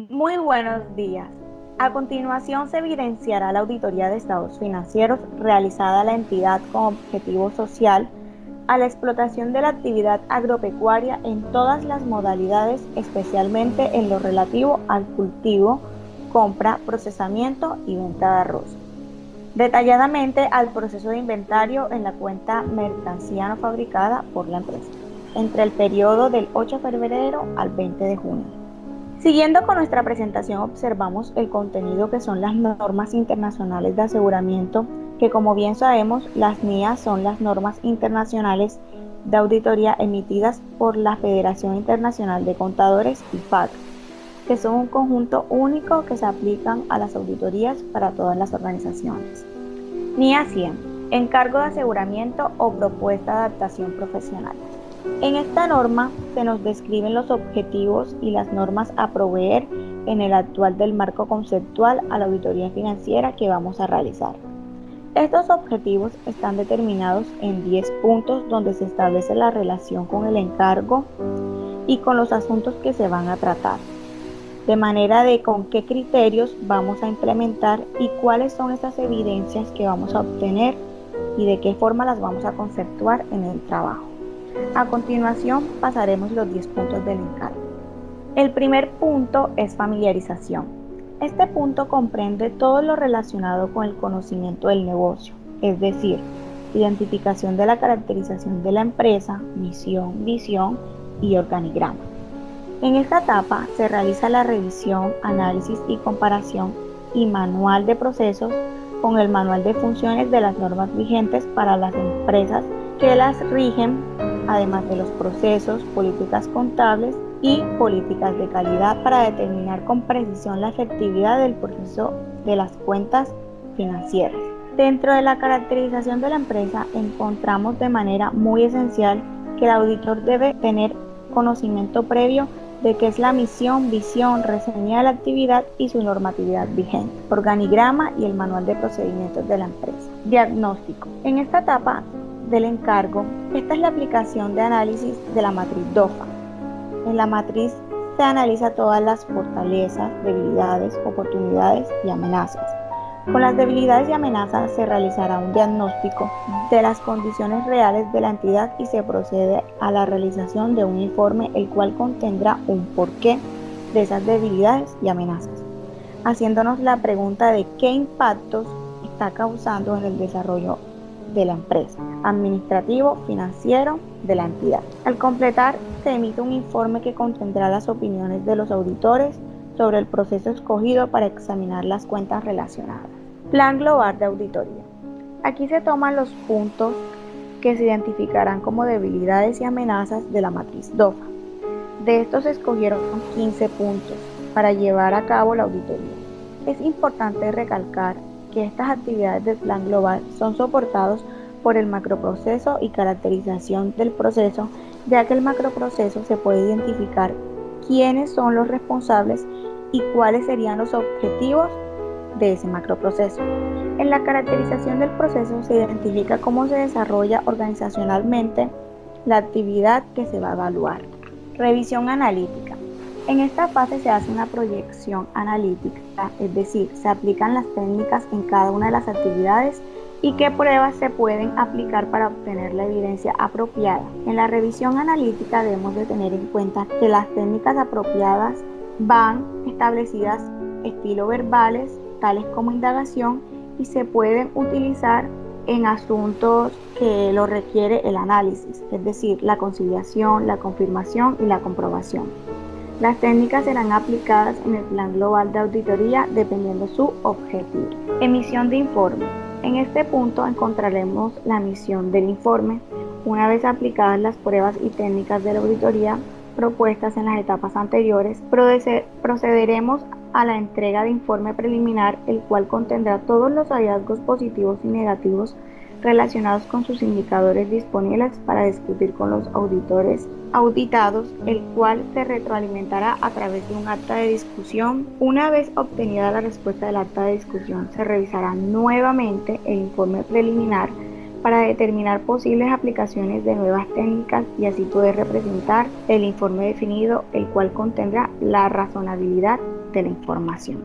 Muy buenos días. A continuación se evidenciará la auditoría de estados financieros realizada a la entidad con objetivo social a la explotación de la actividad agropecuaria en todas las modalidades, especialmente en lo relativo al cultivo, compra, procesamiento y venta de arroz. Detalladamente al proceso de inventario en la cuenta mercancía no fabricada por la empresa, entre el periodo del 8 de febrero al 20 de junio. Siguiendo con nuestra presentación, observamos el contenido que son las normas internacionales de aseguramiento, que como bien sabemos, las NIA son las normas internacionales de auditoría emitidas por la Federación Internacional de Contadores y FAC, que son un conjunto único que se aplican a las auditorías para todas las organizaciones. NIA 100, encargo de aseguramiento o propuesta de adaptación profesional. En esta norma se nos describen los objetivos y las normas a proveer en el actual del marco conceptual a la auditoría financiera que vamos a realizar. Estos objetivos están determinados en 10 puntos donde se establece la relación con el encargo y con los asuntos que se van a tratar, de manera de con qué criterios vamos a implementar y cuáles son esas evidencias que vamos a obtener y de qué forma las vamos a conceptuar en el trabajo. A continuación pasaremos los 10 puntos del encargo. El primer punto es familiarización. Este punto comprende todo lo relacionado con el conocimiento del negocio, es decir, identificación de la caracterización de la empresa, misión, visión y organigrama. En esta etapa se realiza la revisión, análisis y comparación y manual de procesos con el manual de funciones de las normas vigentes para las empresas que las rigen, además de los procesos, políticas contables y políticas de calidad para determinar con precisión la efectividad del proceso de las cuentas financieras. Dentro de la caracterización de la empresa encontramos de manera muy esencial que el auditor debe tener conocimiento previo de qué es la misión, visión, reseña de la actividad y su normatividad vigente, organigrama y el manual de procedimientos de la empresa. Diagnóstico. En esta etapa del encargo, esta es la aplicación de análisis de la matriz DOFA. En la matriz se analiza todas las fortalezas, debilidades, oportunidades y amenazas. Con las debilidades y amenazas se realizará un diagnóstico de las condiciones reales de la entidad y se procede a la realización de un informe el cual contendrá un porqué de esas debilidades y amenazas, haciéndonos la pregunta de qué impactos está causando en el desarrollo de la empresa, administrativo, financiero de la entidad. Al completar, se emite un informe que contendrá las opiniones de los auditores sobre el proceso escogido para examinar las cuentas relacionadas. Plan global de auditoría. Aquí se toman los puntos que se identificarán como debilidades y amenazas de la matriz DOFA. De estos se escogieron 15 puntos para llevar a cabo la auditoría. Es importante recalcar que estas actividades del plan global son soportados por el macroproceso y caracterización del proceso, ya que el macroproceso se puede identificar quiénes son los responsables y cuáles serían los objetivos de ese macroproceso. En la caracterización del proceso se identifica cómo se desarrolla organizacionalmente la actividad que se va a evaluar. Revisión analítica. En esta fase se hace una proyección analítica, es decir, se aplican las técnicas en cada una de las actividades y qué pruebas se pueden aplicar para obtener la evidencia apropiada. En la revisión analítica debemos de tener en cuenta que las técnicas apropiadas van establecidas estilo verbales, tales como indagación, y se pueden utilizar en asuntos que lo requiere el análisis, es decir, la conciliación, la confirmación y la comprobación. Las técnicas serán aplicadas en el plan global de auditoría dependiendo su objetivo. Emisión de informe. En este punto encontraremos la emisión del informe. Una vez aplicadas las pruebas y técnicas de la auditoría propuestas en las etapas anteriores, procederemos a la entrega de informe preliminar, el cual contendrá todos los hallazgos positivos y negativos relacionados con sus indicadores disponibles para discutir con los auditores auditados, el cual se retroalimentará a través de un acta de discusión. Una vez obtenida la respuesta del acta de discusión, se revisará nuevamente el informe preliminar para determinar posibles aplicaciones de nuevas técnicas y así poder representar el informe definido, el cual contendrá la razonabilidad de la información.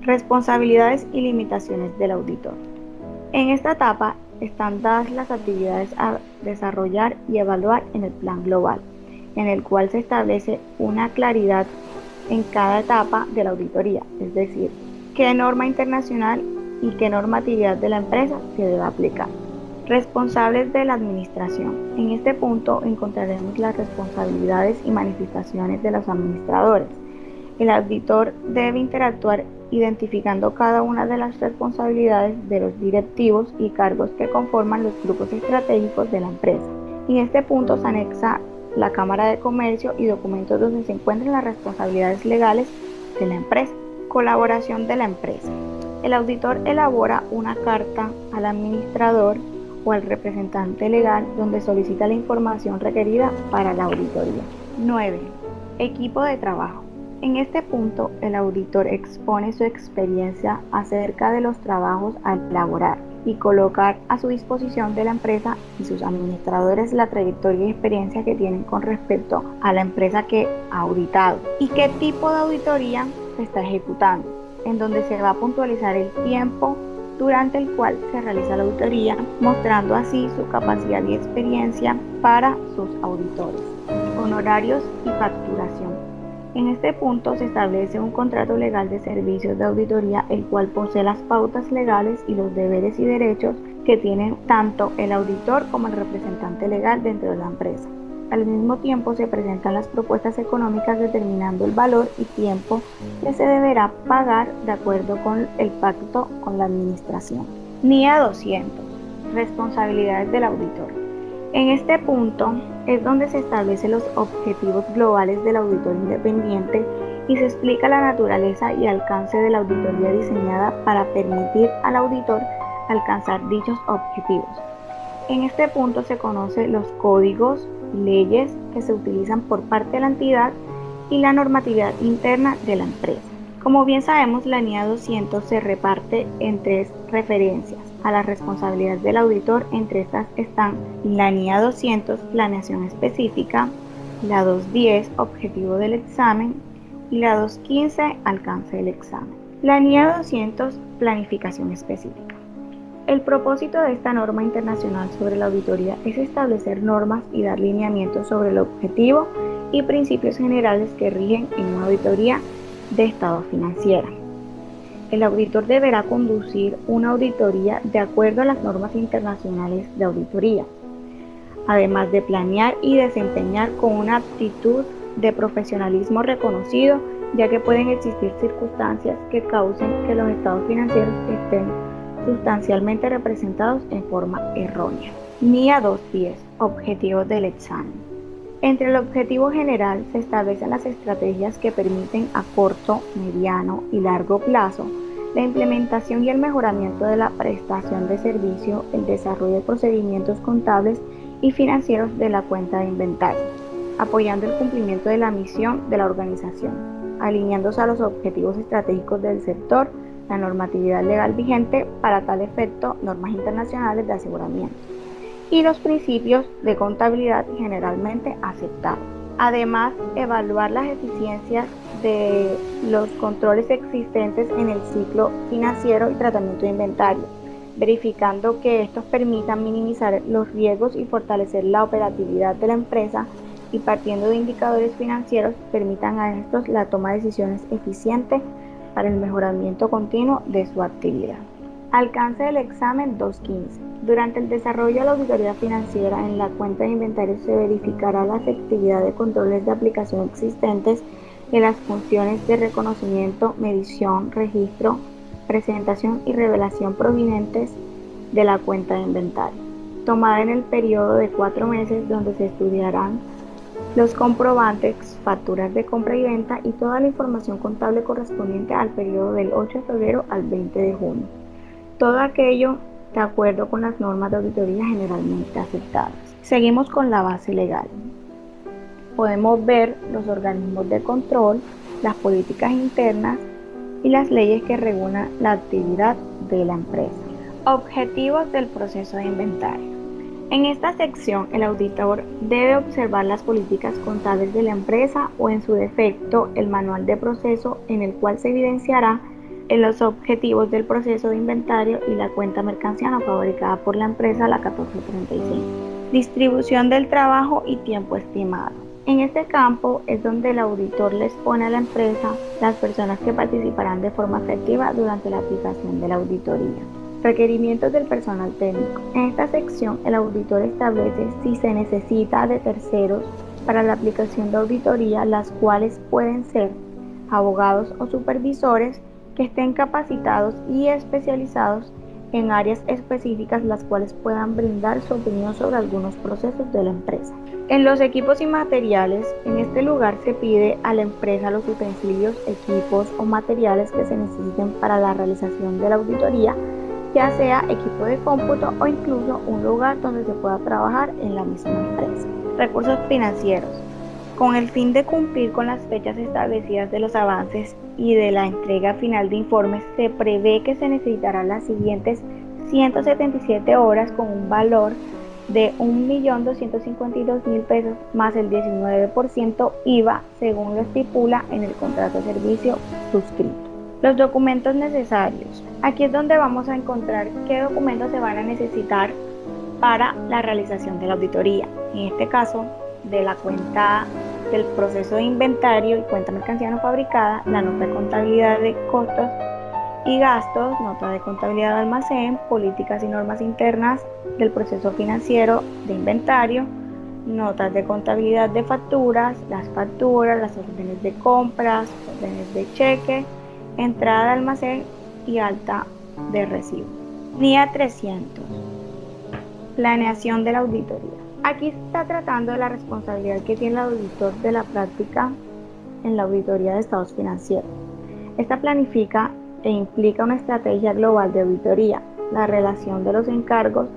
Responsabilidades y limitaciones del auditor. En esta etapa están dadas las actividades a desarrollar y evaluar en el plan global, en el cual se establece una claridad en cada etapa de la auditoría, es decir, qué norma internacional y qué normatividad de la empresa se debe aplicar. Responsables de la administración. En este punto encontraremos las responsabilidades y manifestaciones de los administradores. El auditor debe interactuar identificando cada una de las responsabilidades de los directivos y cargos que conforman los grupos estratégicos de la empresa. En este punto se anexa la Cámara de Comercio y documentos donde se encuentran las responsabilidades legales de la empresa. Colaboración de la empresa. El auditor elabora una carta al administrador o al representante legal donde solicita la información requerida para la auditoría. 9. Equipo de trabajo. En este punto, el auditor expone su experiencia acerca de los trabajos a elaborar y colocar a su disposición de la empresa y sus administradores la trayectoria y experiencia que tienen con respecto a la empresa que ha auditado y qué tipo de auditoría se está ejecutando, en donde se va a puntualizar el tiempo durante el cual se realiza la auditoría, mostrando así su capacidad y experiencia para sus auditores. Honorarios y facturación. En este punto se establece un contrato legal de servicios de auditoría, el cual posee las pautas legales y los deberes y derechos que tienen tanto el auditor como el representante legal dentro de la empresa. Al mismo tiempo se presentan las propuestas económicas determinando el valor y tiempo que se deberá pagar de acuerdo con el pacto con la administración. NIA 200. Responsabilidades del auditor. En este punto es donde se establecen los objetivos globales del auditor independiente y se explica la naturaleza y alcance de la auditoría diseñada para permitir al auditor alcanzar dichos objetivos. En este punto se conocen los códigos, leyes que se utilizan por parte de la entidad y la normatividad interna de la empresa. Como bien sabemos, la NIA 200 se reparte en 3 referencias a la responsabilidad del auditor. Entre estas están la NIA 200, planeación específica, la 210, objetivo del examen, y la 215, alcance del examen. La NIA 200, planificación específica. El propósito de esta norma internacional sobre la auditoría es establecer normas y dar lineamientos sobre el objetivo y principios generales que rigen en una auditoría de estado financiera. El auditor deberá conducir una auditoría de acuerdo a las normas internacionales de auditoría, además de planear y desempeñar con una aptitud de profesionalismo reconocido, ya que pueden existir circunstancias que causen que los estados financieros estén sustancialmente representados en forma errónea. NIA 210. Objetivos del examen. Entre el objetivo general se establecen las estrategias que permiten a corto, mediano y largo plazo la implementación y el mejoramiento de la prestación de servicio, el desarrollo de procedimientos contables y financieros de la cuenta de inventario, apoyando el cumplimiento de la misión de la organización, alineándose a los objetivos estratégicos del sector, la normatividad legal vigente para tal efecto, normas internacionales de aseguramiento y los principios de contabilidad generalmente aceptados. Además, evaluar las eficiencias de los controles existentes en el ciclo financiero y tratamiento de inventario, verificando que estos permitan minimizar los riesgos y fortalecer la operatividad de la empresa, y partiendo de indicadores financieros permitan a estos la toma de decisiones eficientes para el mejoramiento continuo de su actividad. Alcance del examen 215. Durante el desarrollo de la auditoría financiera en la cuenta de inventario se verificará la efectividad de controles de aplicación existentes en las funciones de reconocimiento, medición, registro, presentación y revelación provenientes de la cuenta de inventario, tomada en el periodo de 4 meses, donde se estudiarán los comprobantes, facturas de compra y venta y toda la información contable correspondiente al periodo del 8 de febrero al 20 de junio. Todo aquello de acuerdo con las normas de auditoría generalmente aceptadas. Seguimos con la base legal. Podemos ver los organismos de control, las políticas internas y las leyes que regulan la actividad de la empresa. Objetivos del proceso de inventario. En esta sección, el auditor debe observar las políticas contables de la empresa o, en su defecto, el manual de proceso en el cual se evidenciará en los objetivos del proceso de inventario y la cuenta mercancía no fabricada por la empresa, la 1435. Distribución del trabajo y tiempo estimado. En este campo es donde el auditor les pone a la empresa las personas que participarán de forma efectiva durante la aplicación de la auditoría. Requerimientos del personal técnico. En esta sección, el auditor establece si se necesita de terceros para la aplicación de auditoría, las cuales pueden ser abogados o supervisores que estén capacitados y especializados en áreas específicas, las cuales puedan brindar su opinión sobre algunos procesos de la empresa. En los equipos y materiales, en este lugar se pide a la empresa los utensilios, equipos o materiales que se necesiten para la realización de la auditoría, ya sea equipo de cómputo o incluso un lugar donde se pueda trabajar en la misma empresa. Recursos financieros. Con el fin de cumplir con las fechas establecidas de los avances y de la entrega final de informes, se prevé que se necesitarán las siguientes 177 horas con un valor de 1.252.000 pesos más el 19% IVA, según lo estipula en el contrato de servicio suscrito. Los documentos necesarios. Aquí es donde vamos a encontrar qué documentos se van a necesitar para la realización de la auditoría. En este caso, de la cuenta del proceso de inventario y cuenta mercancía no fabricada, la nota de contabilidad de costos y gastos, nota de contabilidad de almacén, políticas y normas internas del proceso financiero de inventario, notas de contabilidad de facturas, las órdenes de compras, órdenes de cheque, entrada de almacén y alta de recibo. NIA 300. Planeación de la auditoría. Aquí se está tratando de la responsabilidad que tiene el auditor de la práctica en la auditoría de estados financieros. Esta planifica e implica una estrategia global de auditoría, la relación de los encargos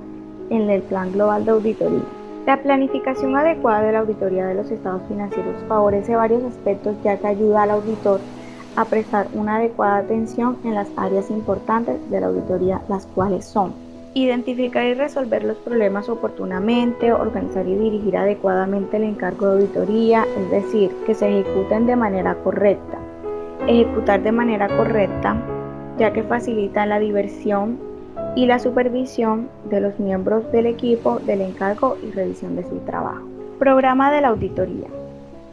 en el plan global de auditoría. La planificación adecuada de la auditoría de los estados financieros favorece varios aspectos, ya que ayuda al auditor a prestar una adecuada atención en las áreas importantes de la auditoría, las cuales son: identificar y resolver los problemas oportunamente, organizar y dirigir adecuadamente el encargo de auditoría, es decir, que se ejecuten de manera correcta. Ejecutar de manera correcta, ya que facilita la diversión y la supervisión de los miembros del equipo del encargo y revisión de su trabajo. Programa de la auditoría.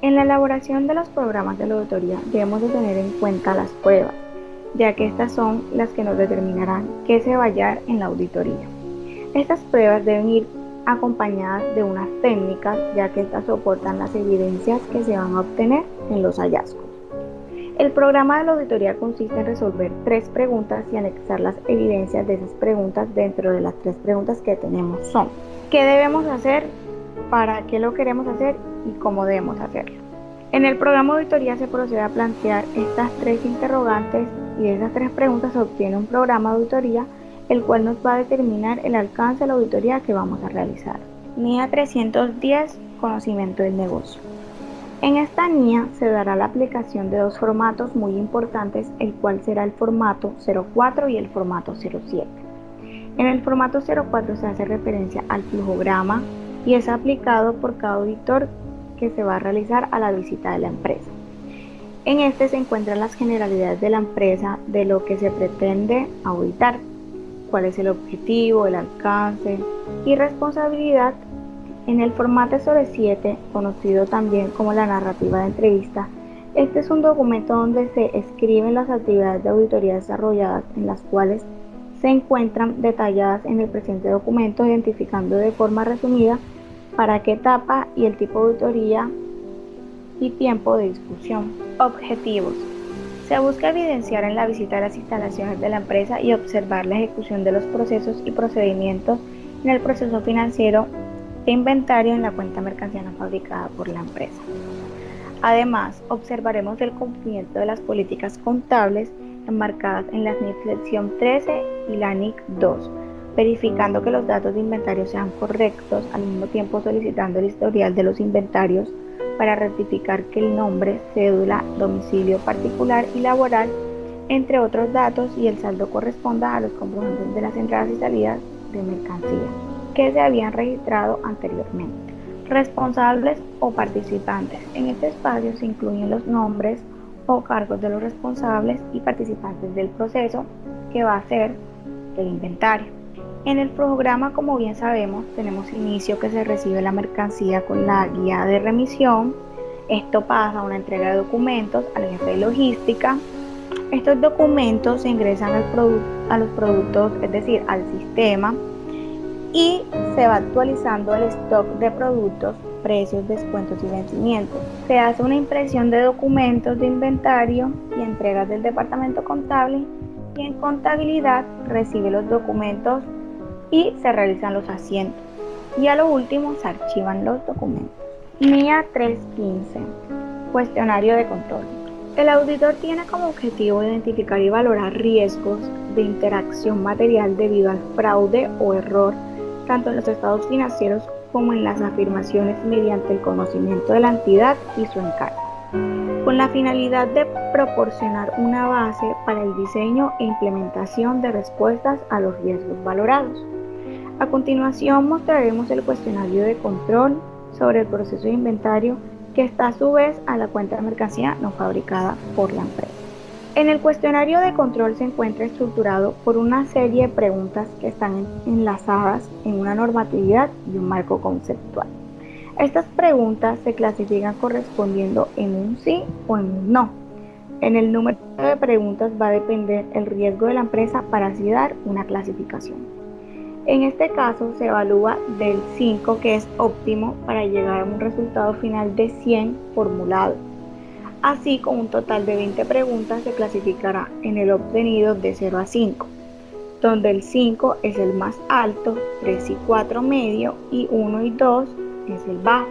En la elaboración de los programas de la auditoría debemos de tener en cuenta las pruebas, ya que estas son las que nos determinarán qué se va a hallar en la auditoría. Estas pruebas deben ir acompañadas de unas técnicas, ya que estas soportan las evidencias que se van a obtener en los hallazgos. El programa de la auditoría consiste en resolver 3 preguntas y anexar las evidencias de esas preguntas. Dentro de las 3 preguntas que tenemos son: ¿qué debemos hacer? ¿Para qué lo queremos hacer? ¿Y cómo debemos hacerlo? En el programa de auditoría se procede a plantear estas 3 interrogantes y de esas 3 preguntas se obtiene un programa de auditoría, el cual nos va a determinar el alcance de la auditoría que vamos a realizar. NIA 310, conocimiento del negocio. En esta NIA se dará la aplicación de 2 formatos muy importantes, el cual será el formato 04 y el formato 07. En el formato 04 se hace referencia al flujograma y es aplicado por cada auditor que se va a realizar a la visita de la empresa. En este se encuentran las generalidades de la empresa, de lo que se pretende auditar, cuál es el objetivo, el alcance y responsabilidad. En el formato 07, conocido también como la narrativa de entrevista, este es un documento donde se escriben las actividades de auditoría desarrolladas, en las cuales se encuentran detalladas en el presente documento, identificando de forma resumida para qué etapa y el tipo de auditoría y tiempo de discusión. Objetivos. Se busca evidenciar en la visita a las instalaciones de la empresa y observar la ejecución de los procesos y procedimientos en el proceso financiero de inventario en la cuenta mercancía no fabricada por la empresa. Además, observaremos el cumplimiento de las políticas contables enmarcadas en la NIC sección 13 y la NIC 2, verificando que los datos de inventario sean correctos, al mismo tiempo solicitando el historial de los inventarios para rectificar que el nombre, cédula, domicilio particular y laboral, entre otros datos, y el saldo corresponda a los comprobantes de las entradas y salidas de mercancía. que se habían registrado anteriormente. Responsables o participantes. En este espacio se incluyen los nombres o cargos de los responsables y participantes del proceso que va a ser el inventario. En el programa, como bien sabemos, tenemos inicio, que se recibe la mercancía con la guía de remisión. Esto pasa a una entrega de documentos al jefe de logística. Estos documentos se ingresan a los productos, es decir, al sistema, y se va actualizando el stock de productos, precios, descuentos y vencimientos. Se hace una impresión de documentos de inventario y entregas del departamento contable, y en contabilidad recibe los documentos y se realizan los asientos. Y a lo último se archivan los documentos. MIA 315. Cuestionario de control. El auditor tiene como objetivo identificar y valorar riesgos de interacción material debido al fraude o error, tanto en los estados financieros como en las afirmaciones, mediante el conocimiento de la entidad y su encargo, con la finalidad de proporcionar una base para el diseño e implementación de respuestas a los riesgos valorados. A continuación mostraremos el cuestionario de control sobre el proceso de inventario, que está a su vez a la cuenta de mercancía no fabricada por la empresa. En el cuestionario de control se encuentra estructurado por una serie de preguntas que están enlazadas en una normatividad y un marco conceptual. Estas preguntas se clasifican correspondiendo en un sí o en un no. En el número de preguntas va a depender el riesgo de la empresa para así dar una clasificación. En este caso se evalúa del 5, que es óptimo, para llegar a un resultado final de 100 formulado. Así, con un total de 20 preguntas se clasificará en el obtenido de 0 a 5, donde el 5 es el más alto, 3 y 4 medio y 1 y 2 es el bajo.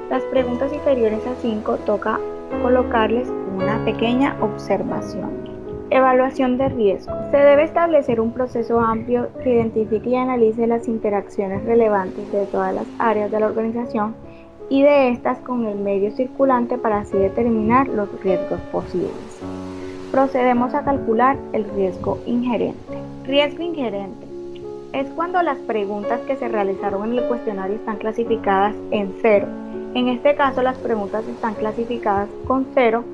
Las preguntas inferiores a 5 toca colocarles una pequeña observación. Evaluación de riesgo. Se debe establecer un proceso amplio que identifique y analice las interacciones relevantes de todas las áreas de la organización y de estas con el medio circulante, para así determinar los riesgos posibles. Procedemos a calcular el riesgo ingerente. Riesgo ingerente es cuando las preguntas que se realizaron en el cuestionario están clasificadas en 0. En este caso, las preguntas están clasificadas con 0,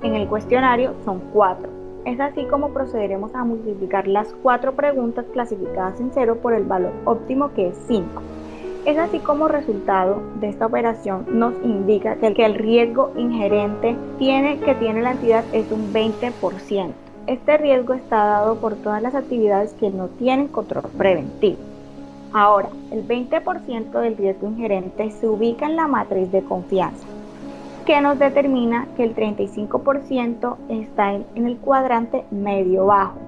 en el cuestionario son 4. Es así como procederemos a multiplicar las 4 preguntas clasificadas en 0 por el valor óptimo, que es 5. Es así como resultado de esta operación nos indica que el riesgo ingerente que tiene la entidad es un 20%. Este riesgo está dado por todas las actividades que no tienen control preventivo. Ahora, el 20% del riesgo ingerente se ubica en la matriz de confianza, que nos determina que el 35% está en el cuadrante medio-bajo,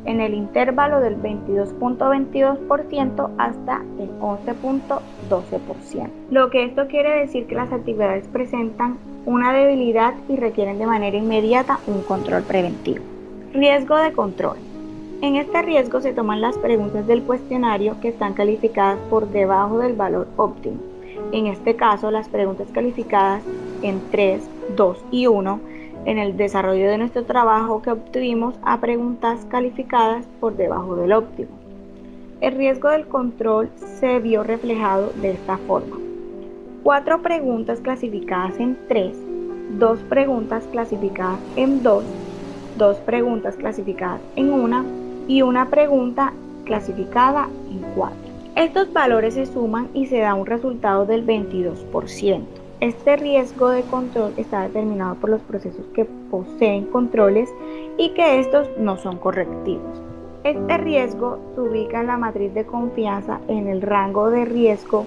en el intervalo del 22.22% hasta el 11.12%. Lo que esto quiere decir que las actividades presentan una debilidad y requieren de manera inmediata un control preventivo. Riesgo de control. En este riesgo se toman las preguntas del cuestionario que están calificadas por debajo del valor óptimo. En este caso, las preguntas calificadas en 3, 2 y 1 en el desarrollo de nuestro trabajo, que obtuvimos a preguntas calificadas por debajo del óptimo. El riesgo del control se vio reflejado de esta forma: 4 preguntas clasificadas en 3, 2 preguntas clasificadas en 2, 2 preguntas clasificadas en 1 y una pregunta clasificada en 4. Estos valores se suman y se da un resultado del 22%. Este riesgo de control está determinado por los procesos que poseen controles y que estos no son correctivos. Este riesgo se ubica en la matriz de confianza en el rango de riesgo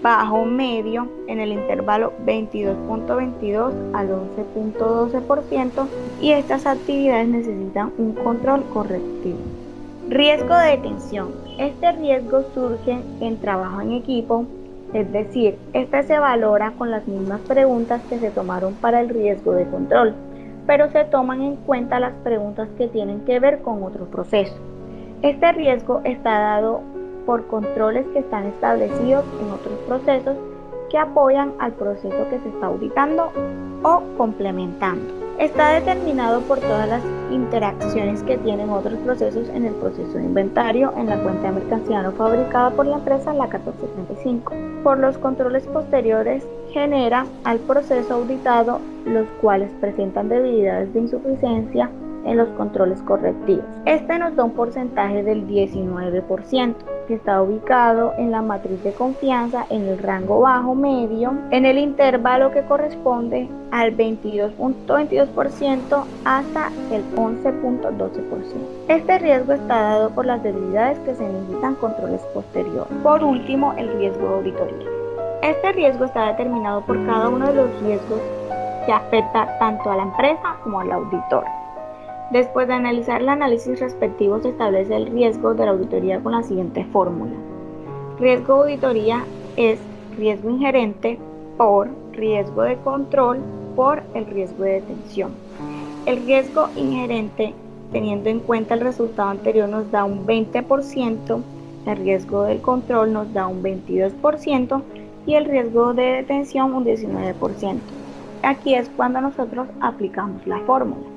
bajo-medio, en el intervalo 22.22 al 11.12%, y estas actividades necesitan un control correctivo. Riesgo de detención. Este riesgo surge en trabajo en equipo, es decir, este se valora con las mismas preguntas que se tomaron para el riesgo de control, pero se toman en cuenta las preguntas que tienen que ver con otro proceso. Este riesgo está dado por controles que están establecidos en otros procesos que apoyan al proceso que se está auditando o complementando. Está determinado por todas las interacciones que tienen otros procesos en el proceso de inventario en la cuenta de mercancía no fabricada por la empresa, la 1435. Por los controles posteriores genera al proceso auditado, los cuales presentan debilidades de insuficiencia en los controles correctivos. Este nos da un porcentaje del 19%, que está ubicado en la matriz de confianza en el rango bajo-medio, en el intervalo que corresponde al 22.22% hasta el 11.12%. Este riesgo está dado por las debilidades que se necesitan controles posteriores. Por último, el riesgo de auditoría. Este riesgo está determinado por cada uno de los riesgos que afecta tanto a la empresa como al auditor. Después de analizar el análisis respectivo, se establece el riesgo de la auditoría con la siguiente fórmula. Riesgo de auditoría es riesgo inherente por riesgo de control por el riesgo de detención. El riesgo inherente, teniendo en cuenta el resultado anterior, nos da un 20%, el riesgo del control nos da un 22% y el riesgo de detención un 19%. Aquí es cuando nosotros aplicamos la fórmula.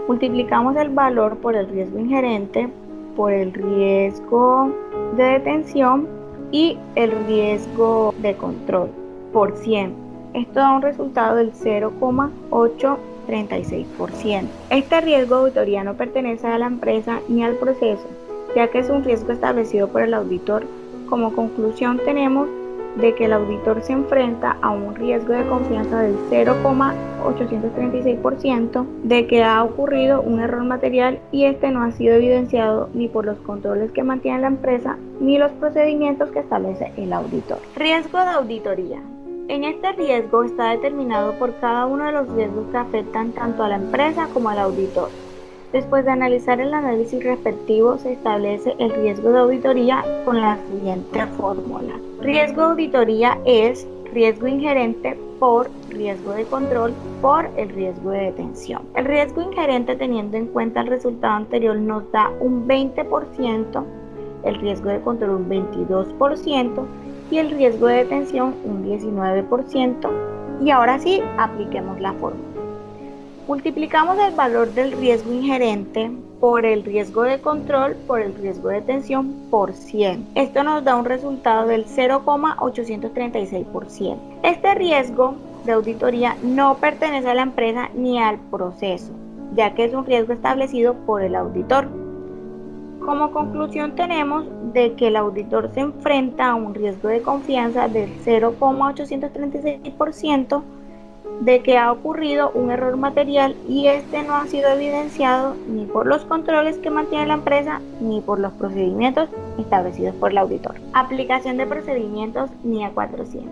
Multiplicamos el valor por el riesgo inherente, por el riesgo de detención y el riesgo de control por 100. Esto da un resultado del 0,836%. Este riesgo de auditoría no pertenece a la empresa ni al proceso, ya que es un riesgo establecido por el auditor. Como conclusión tenemos de que el auditor se enfrenta a un riesgo de confianza del 0,836% de que ha ocurrido un error material y este no ha sido evidenciado ni por los controles que mantiene la empresa ni los procedimientos que establece el auditor. Riesgo de auditoría. En este riesgo está determinado por cada uno de los riesgos que afectan tanto a la empresa como al auditor. Después de analizar el análisis respectivo, se establece el riesgo de auditoría con la siguiente fórmula. Riesgo de auditoría es riesgo inherente por riesgo de control por el riesgo de detención. El riesgo inherente, teniendo en cuenta el resultado anterior, nos da un 20%, el riesgo de control un 22% y el riesgo de detención un 19%. Y ahora sí, apliquemos la fórmula. Multiplicamos el valor del riesgo inherente por el riesgo de control por el riesgo de detención por 100. Esto nos da un resultado del 0,836%. Este riesgo de auditoría no pertenece a la empresa ni al proceso, ya que es un riesgo establecido por el auditor. Como conclusión tenemos de que el auditor se enfrenta a un riesgo de confianza del 0,836%, de que ha ocurrido un error material y este no ha sido evidenciado ni por los controles que mantiene la empresa ni por los procedimientos establecidos por el auditor. Aplicación de procedimientos NIA 400.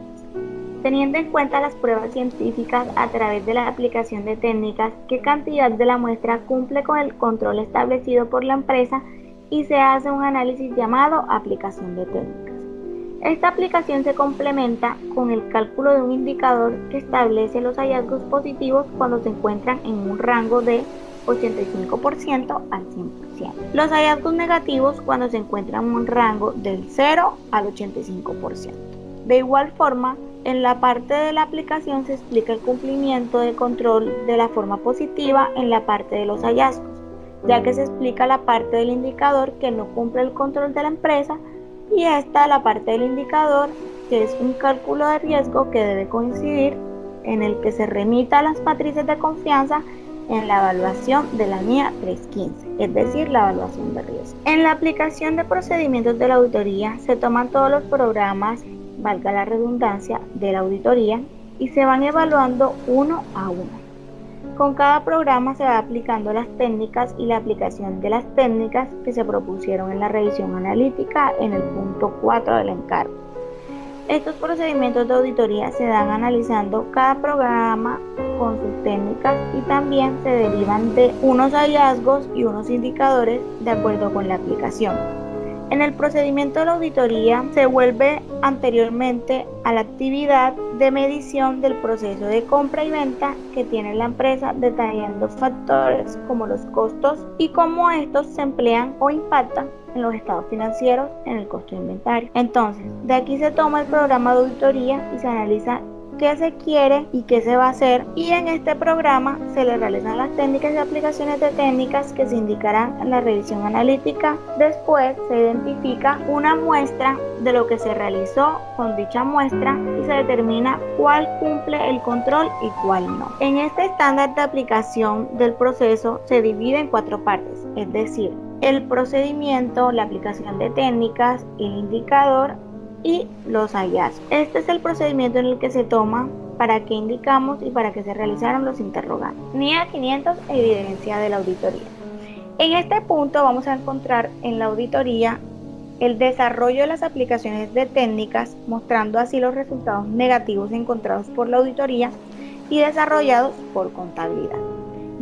Teniendo en cuenta las pruebas científicas a través de la aplicación de técnicas, qué cantidad de la muestra cumple con el control establecido por la empresa y se hace un análisis llamado aplicación de técnicas. Esta aplicación se complementa con el cálculo de un indicador que establece los hallazgos positivos cuando se encuentran en un rango de 85% al 100%. Los hallazgos negativos cuando se encuentran en un rango del 0 al 85%. De igual forma, en la parte de la aplicación se explica el cumplimiento de control de la forma positiva en la parte de los hallazgos, ya que se explica la parte del indicador que no cumple el control de la empresa y esta la parte del indicador que es un cálculo de riesgo que debe coincidir en el que se remita a las matrices de confianza en la evaluación de la NIA 315, es decir, la evaluación de riesgo. En la aplicación de procedimientos de la auditoría se toman todos los programas, valga la redundancia, de la auditoría y se van evaluando uno a uno. Con cada programa se va aplicando las técnicas y la aplicación de las técnicas que se propusieron en la revisión analítica en el punto 4 del encargo. Estos procedimientos de auditoría se dan analizando cada programa con sus técnicas y también se derivan de unos hallazgos y unos indicadores de acuerdo con la aplicación. En el procedimiento de la auditoría se vuelve anteriormente a la actividad de medición del proceso de compra y venta que tiene la empresa, detallando factores como los costos y cómo estos se emplean o impactan en los estados financieros en el costo de inventario. Entonces, de aquí se toma el programa de auditoría y se analiza qué se quiere y qué se va a hacer, y en este programa se le realizan las técnicas y aplicaciones de técnicas que se indicarán en la revisión analítica. Después se identifica una muestra de lo que se realizó con dicha muestra y se determina cuál cumple el control y cuál no. En este estándar de aplicación del proceso se divide en 4 partes, es decir, el procedimiento, la aplicación de técnicas, el indicador y los hallazgos. Este es el procedimiento en el que se toma para qué indicamos y para qué se realizaron los interrogantes. NIA 500, evidencia de la auditoría. En este punto vamos a encontrar en la auditoría el desarrollo de las aplicaciones de técnicas, mostrando así los resultados negativos encontrados por la auditoría y desarrollados por contabilidad,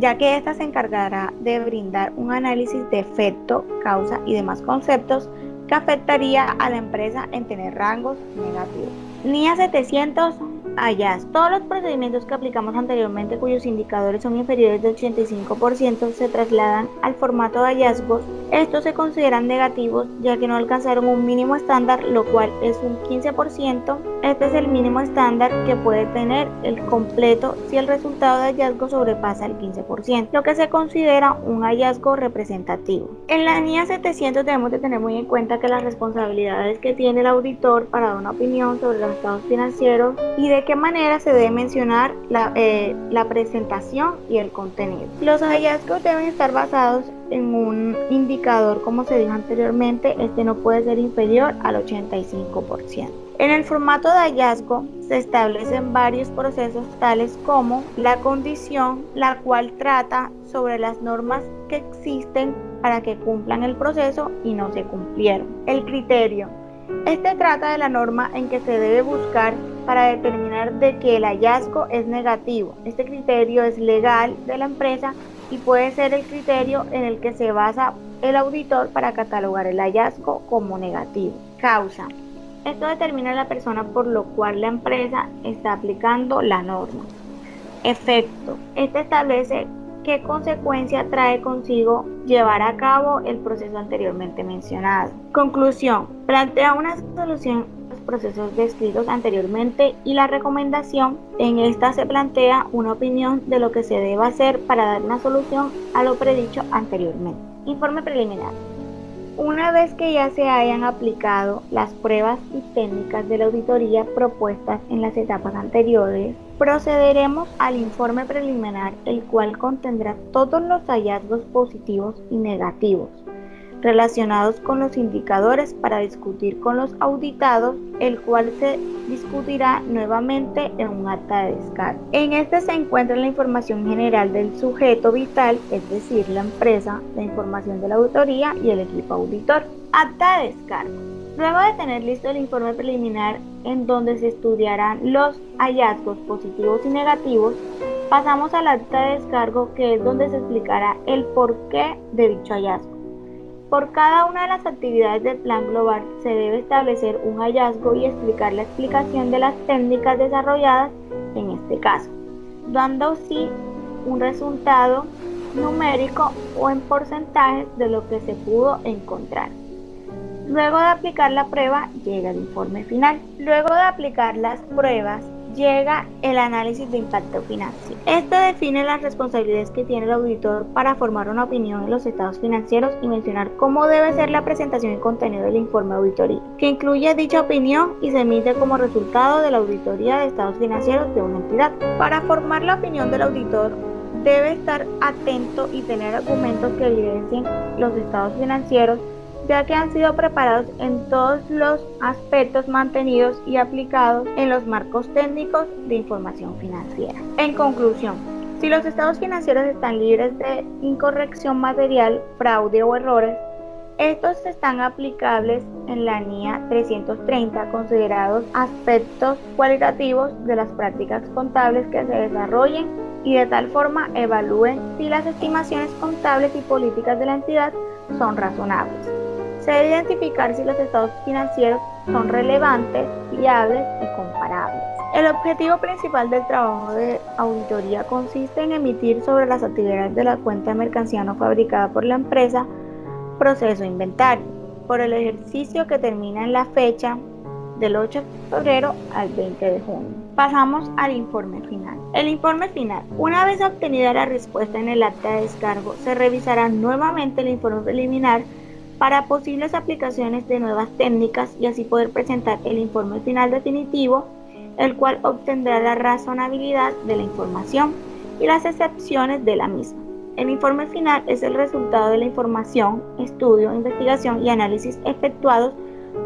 ya que ésta se encargará de brindar un análisis de efecto, causa y demás conceptos que afectaría a la empresa en tener rangos negativos. NIA 700, hallazgos. Todos los procedimientos que aplicamos anteriormente cuyos indicadores son inferiores del 85% se trasladan al formato de hallazgos. Estos se consideran negativos ya que no alcanzaron un mínimo estándar, lo cual es un 15%. Este es el mínimo estándar que puede tener el completo si el resultado de hallazgo sobrepasa el 15%, lo que se considera un hallazgo representativo. En la NIA 700 debemos de tener muy en cuenta que las responsabilidades que tiene el auditor para dar una opinión sobre los estados financieros y de qué manera se debe mencionar la presentación y el contenido. Los hallazgos deben estar basados en un indicador, como se dijo anteriormente, este no puede ser inferior al 85%. En el formato de hallazgo se establecen varios procesos tales como la condición, la cual trata sobre las normas que existen para que cumplan el proceso y no se cumplieron. El criterio. Este trata de la norma en que se debe buscar para determinar de que el hallazgo es negativo. Este criterio es legal de la empresa y puede ser el criterio en el que se basa el auditor para catalogar el hallazgo como negativo. Causa. Esto determina la persona por lo cual la empresa está aplicando la norma. Efecto. Este establece qué consecuencia trae consigo llevar a cabo el proceso anteriormente mencionado. Conclusión. Plantea una solución a los procesos descritos anteriormente y la recomendación. En esta se plantea una opinión de lo que se debe hacer para dar una solución a lo predicho anteriormente. Informe preliminar. Una vez que ya se hayan aplicado las pruebas y técnicas de la auditoría propuestas en las etapas anteriores, procederemos al informe preliminar, el cual contendrá todos los hallazgos positivos y negativos relacionados con los indicadores para discutir con los auditados, el cual se discutirá nuevamente en un acta de descargo. En este se encuentra la información general del sujeto vital, es decir, la empresa, la información de la auditoría y el equipo auditor. Acta de descargo. Luego de tener listo el informe preliminar en donde se estudiarán los hallazgos positivos y negativos, pasamos al acta de descargo, que es donde se explicará el porqué de dicho hallazgo. Por cada una de las actividades del plan global se debe establecer un hallazgo y explicar la explicación de las técnicas desarrolladas en este caso, dando así un resultado numérico o en porcentajes de lo que se pudo encontrar. Luego de aplicar la prueba llega el informe final. Luego de aplicar las pruebas llega el análisis de impacto financiero. Este define las responsabilidades que tiene el auditor para formar una opinión en los estados financieros y mencionar cómo debe ser la presentación y contenido del informe de auditoría, que incluye dicha opinión y se emite como resultado de la auditoría de estados financieros de una entidad. Para formar la opinión del auditor, debe estar atento y tener argumentos que evidencien los estados financieros, ya que han sido preparados en todos los aspectos mantenidos y aplicados en los marcos técnicos de información financiera. En conclusión, si los estados financieros están libres de incorrección material, fraude o errores, estos están aplicables en la NIA 330, considerados aspectos cualitativos de las prácticas contables que se desarrollen y de tal forma evalúen si las estimaciones contables y políticas de la entidad son razonables. Se debe identificar si los estados financieros son relevantes, fiables y comparables. El objetivo principal del trabajo de auditoría consiste en emitir sobre las actividades de la cuenta de mercancía no fabricada por la empresa, proceso de inventario, por el ejercicio que termina en la fecha del 8 de febrero al 20 de junio. Pasamos al informe final. El informe final. Una vez obtenida la respuesta en el acta de descargo, se revisará nuevamente el informe preliminar para posibles aplicaciones de nuevas técnicas y así poder presentar el informe final definitivo, el cual obtendrá la razonabilidad de la información y las excepciones de la misma. El informe final es el resultado de la información, estudio, investigación y análisis efectuados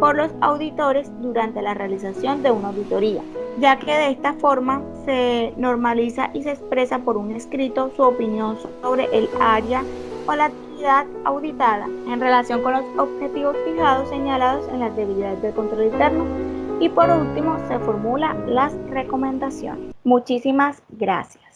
por los auditores durante la realización de una auditoría, ya que de esta forma se normaliza y se expresa por un escrito su opinión sobre el área o la actividad auditada en relación con los objetivos fijados señalados en las debilidades del control interno y por último se formulan las recomendaciones. Muchísimas gracias.